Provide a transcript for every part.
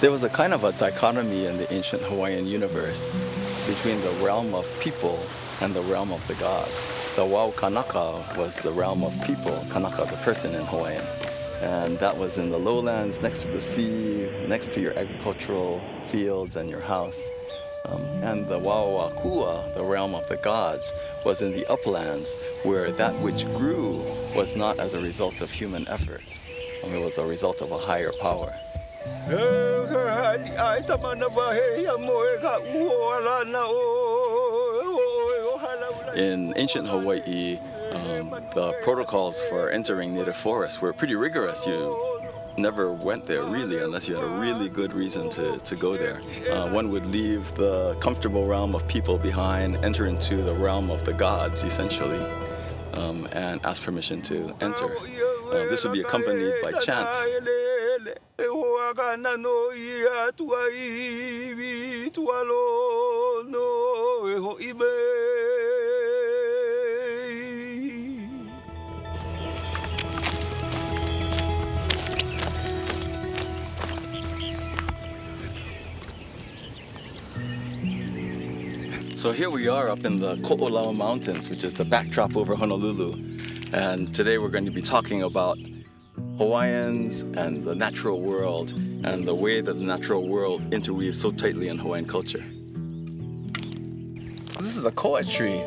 There was a kind of a dichotomy in the ancient Hawaiian universe between the realm of people and the realm of the gods. The Wau Kanaka was the realm of people. Kanaka is a person in Hawaiian. And that was in the lowlands, next to the sea, next to your agricultural fields and your house. And the Wauakua, the realm of the gods, was in the uplands, where that which grew was not as a result of human effort. It was a result of a higher power. In ancient Hawaii, the protocols for entering native forests were pretty rigorous. You never went there really unless you had a really good reason to go there. One would leave the comfortable realm of people behind, enter into the realm of the gods essentially, and ask permission to enter. This would be accompanied by chant. So here we are up in the Ko'olau Mountains, which is the backdrop over Honolulu. And today we're going to be talking about Hawaiians and the natural world and the way that the natural world interweaves so tightly in Hawaiian culture. This is a koa tree.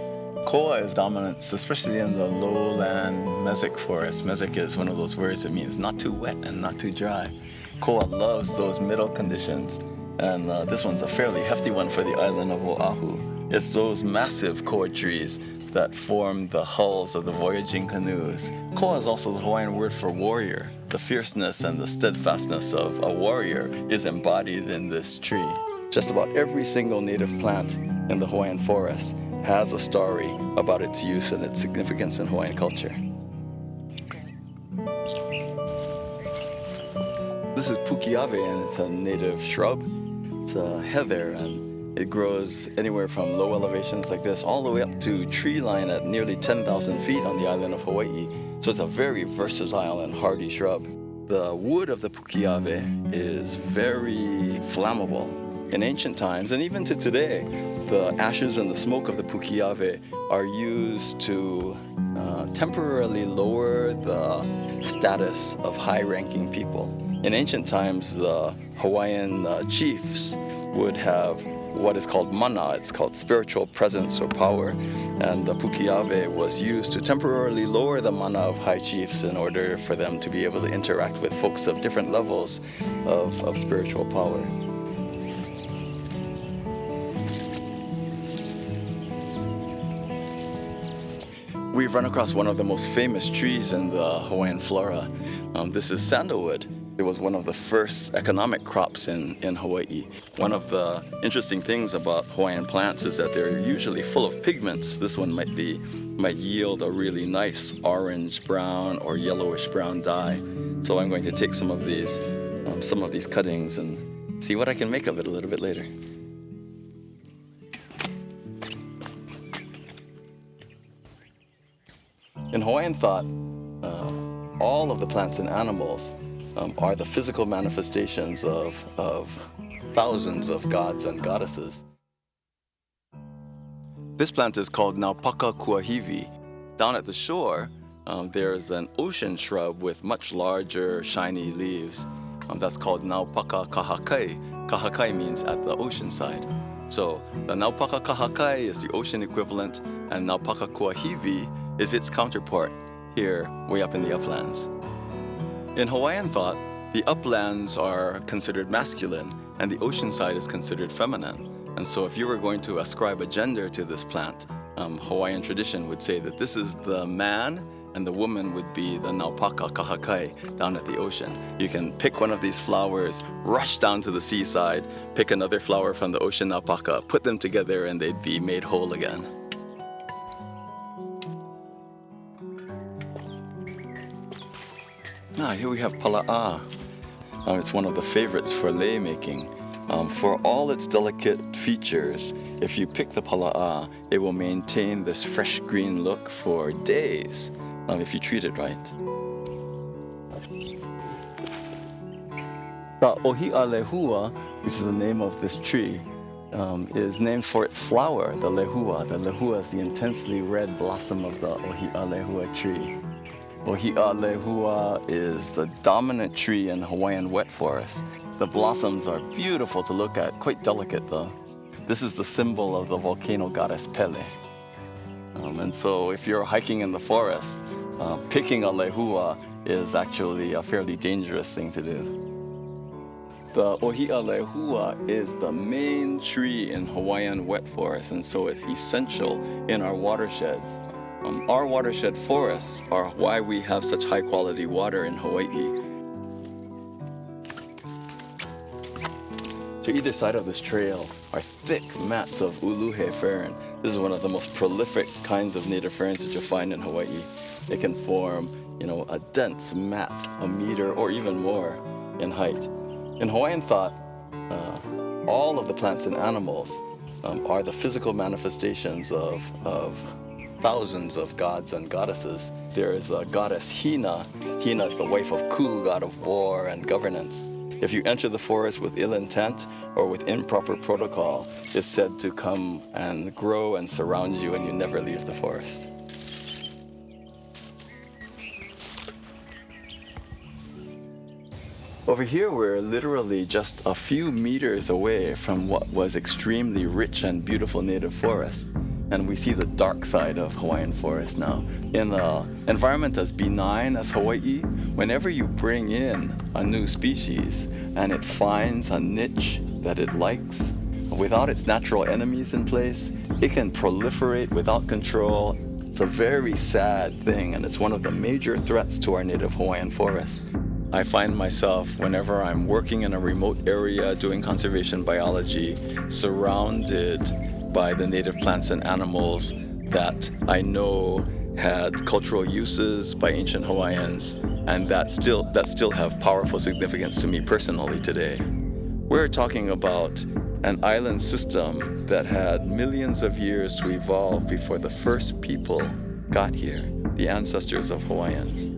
Koa is dominant, especially in the lowland mesic forest. Mesic is one of those words that means not too wet and not too dry. Koa loves those middle conditions. And this one's a fairly hefty one for the island of Oahu. It's those massive koa trees that form the hulls of the voyaging canoes. Koa is also the Hawaiian word for warrior. The fierceness and the steadfastness of a warrior is embodied in this tree. Just about every single native plant in the Hawaiian forest has a story about its use and its significance in Hawaiian culture. This is pukiave, and it's a native shrub. It's a heather, and it grows anywhere from low elevations like this all the way up to tree line at nearly 10,000 feet on the island of Hawaii. So it's a very versatile and hardy shrub. The wood of the pukiave is very flammable. In ancient times, and even to today, the ashes and the smoke of the pukiave are used to temporarily lower the status of high-ranking people. In ancient times, the Hawaiian chiefs would have what is called mana. It's called spiritual presence or power, and the pukiave was used to temporarily lower the mana of high chiefs in order for them to be able to interact with folks of different levels of spiritual power. We've run across one of the most famous trees in the Hawaiian flora. This is sandalwood. It was one of the first economic crops in Hawaii. One of the interesting things about Hawaiian plants is that they're usually full of pigments. This one might yield a really nice orange brown or yellowish brown dye. So I'm going to take some of these cuttings and see what I can make of it a little bit later. In Hawaiian thought, all of the plants and animals are the physical manifestations of thousands of gods and goddesses. This plant is called Naupaka Kuahivi. Down at the shore, there's an ocean shrub with much larger, shiny leaves. That's called Naupaka Kahakai. Kahakai means at the ocean side. So the Naupaka Kahakai is the ocean equivalent, and Naupaka Kuahivi is its counterpart here, way up in the uplands. In Hawaiian thought, the uplands are considered masculine and the ocean side is considered feminine. And so if you were going to ascribe a gender to this plant, Hawaiian tradition would say that this is the man and the woman would be the Naupaka Kahakai down at the ocean. You can pick one of these flowers, rush down to the seaside, pick another flower from the ocean Naupaka, put them together and they'd be made whole again. Here we have pala'a. It's one of the favorites for lei making. For all its delicate features, if you pick the pala'a, it will maintain this fresh green look for days if you treat it right. The Ohi'alehua, which is the name of this tree, is named for its flower, the lehua. The lehua is the intensely red blossom of the Ohi'alehua tree. Ohi'alehua is the dominant tree in Hawaiian wet forests. The blossoms are beautiful to look at, quite delicate though. This is the symbol of the volcano goddess Pele. And so if you're hiking in the forest, picking a lehua is actually a fairly dangerous thing to do. The Ohi'alehua is the main tree in Hawaiian wet forests, and so it's essential in our watersheds. Our watershed forests are why we have such high quality water in Hawaii. To either side of this trail are thick mats of uluhe fern. This is one of the most prolific kinds of native ferns that you'll find in Hawaii. It can form, a dense mat, a meter or even more in height. In Hawaiian thought, all of the plants and animals are the physical manifestations of thousands of gods and goddesses. There is a goddess Hina. Hina is the wife of Ku, god of war and governance. If you enter the forest with ill intent or with improper protocol, it's said to come and grow and surround you and you never leave the forest. Over here, we're literally just a few meters away from what was extremely rich and beautiful native forest. And we see the dark side of Hawaiian forest now. In an environment as benign as Hawaii, whenever you bring in a new species and it finds a niche that it likes, without its natural enemies in place, it can proliferate without control. It's a very sad thing, and it's one of the major threats to our native Hawaiian forests. I find myself, whenever I'm working in a remote area doing conservation biology, surrounded by the native plants and animals that I know had cultural uses by ancient Hawaiians and that still have powerful significance to me personally today. We're talking about an island system that had millions of years to evolve before the first people got here, the ancestors of Hawaiians.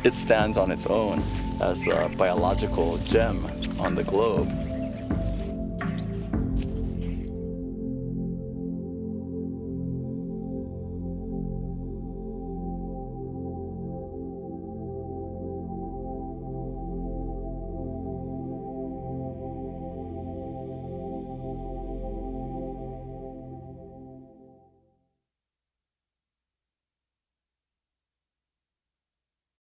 It stands on its own as a biological gem on the globe.